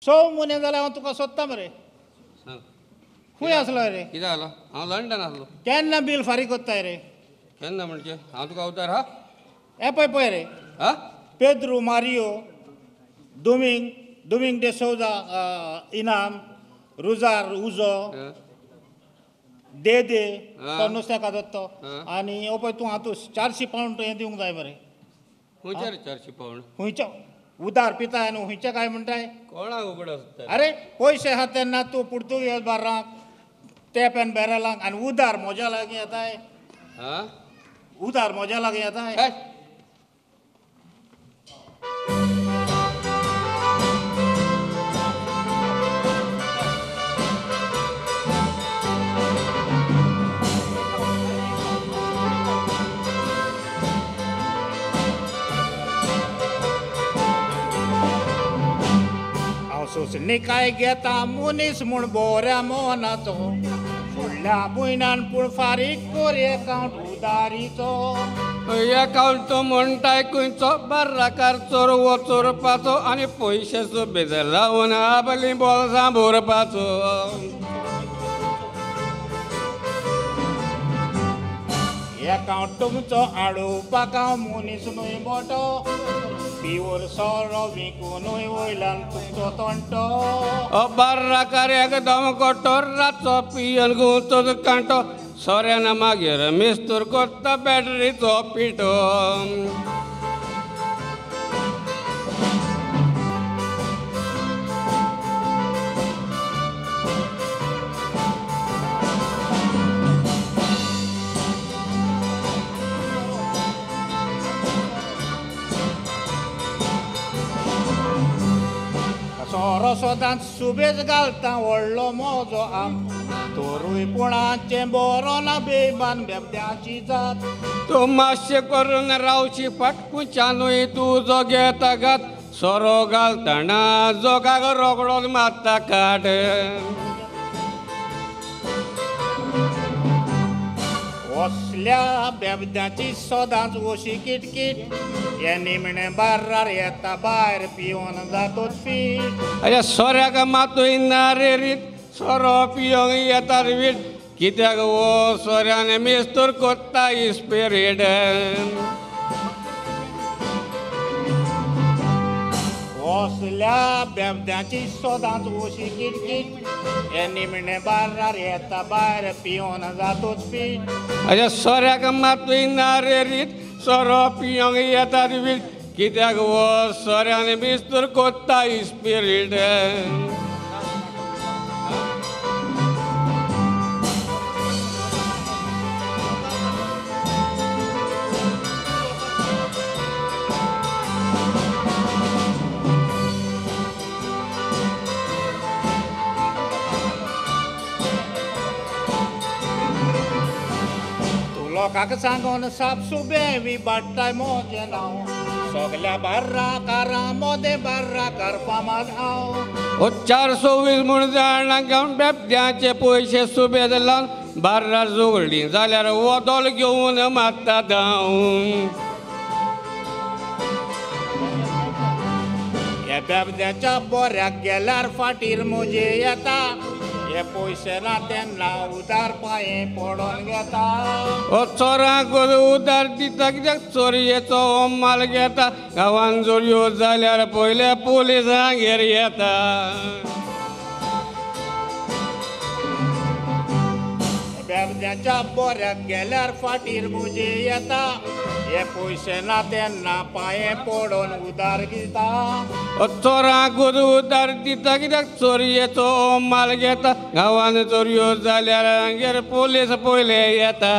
So म्हयने जाल्यार हांव तुका सोदता मरे. सांग खूंय आसलो रे? कितें जालो? हांव लंडन आसलो. केन्ना बील फारीक कोत्ताय रे? केन्ना म्हणजे हांव तुका उतार हा हे पळय रे, हा पेद्रू मारियो, दोमिंग डे सौजा, इनाम, रुजार उजो, दे तो नुस्त्याक धरतो. आनी हो पळय तूं हातूं 400 पावंड हें दिवंक जाय मरे. खंयचे रे 400 पावंड? खुंयचो उदार पिताय न्हू, खुंयचें काय म्हणटाय? कोणाक उगड आसता? अरे पयशे आहा तेन्ना तूं पुर्तुगेज बार्रांक, टॅप एंड बॅरलांक आनी उदार म्हज्या लागीं येताय. हा उदार म्हज्या लागीं येताय. काय हांव सोंसणी काय घेता मनीस म्हूण बोऱ्या मोनाचो, फुडल्या म्हयन्यान पूण फारीक कर एकावंट उदारीचो. अकावंट म्हणटाय खंयचो बार्राकार चोरवो चोरपाचो आनी पयशे सुबेज लावन आपली बोल्सां भरपाचो. एकावंट तुमचो आडोवपाक हांव मनीस न्हय मोटो, पिवर सोरो विकूनय वयल्यान तुमचो तोंटो. बार्राकार एकदम कोटो रातचो पियन गुंतोच कांटो, सोऱ्यान मागीर मेस्तूर कोत्ता बॅटरीचो पिठो. सोरो सोदांत सुबेज घालता व्हडलो मोजो आम, तोरूय पुणाचे बरो ना बेमान बेबद्याची जात. तूं मातशें करून रावची फाटकुच्यानूय तूं जो घेता घात, सोरो घालतना जोगाक रोगडोच मारता काट. असल्या बेबद्याची सदांच ओशी किटकीट, हे निमणे बार्रार येता भायर पिवन जातोच फीट. अरे सोऱ्याक मातूय ना रे रीत, सोरो पियोंक येता वीट, कित्याक वो सोऱ्यान मेस्तूर कोत्ता इस्पिरीट. असल्या बेबद्याची सदांच ओशी किटकीट, हे निमणे बार्रार येता भायर पिवन जातोच फीट. अरे सोऱ्याक मातूय ना रे रीत, सोरो पियोंक येता वीट, कित्याक वो सोऱ्यान मेस्तूर कोत्ता इस्पिरीट. लोकांक सांगून साप सुबे बाट्टाय मोजे नांव, सगल्या बार्राकारां मोदे बार्राकार फामाद हांव. 420 म्हूण जाणां घेवन बेबद्याचे पयशे सुबेज लावन बार्रार जोगळ्ळी जाल्यार वोदोल घेवन मारता धांव. हे बेबद्याच्या बोऱ्याक गेल्यार फाटीर मोजे येता, हे पयशे ना तेन्ना उदार पांये पडोन घेता. चोरांक उदार दिता कित्याक चोरयेचो हो माल घेता, गांवांत चोरयो जाल्यार पयले पुलिसांगेर येता. बेबद्याच्या बोऱ्याक गेल्यार फाटीर मोजे येता, हे पयशे ना तेन्ना पांये पडोन उदार घेता. चोरांक उदार दिता कित्याक चोरयेचो हो माल घेता, गांवांत चोरयो जाल्यार हांगेर पुलीस पयले येता.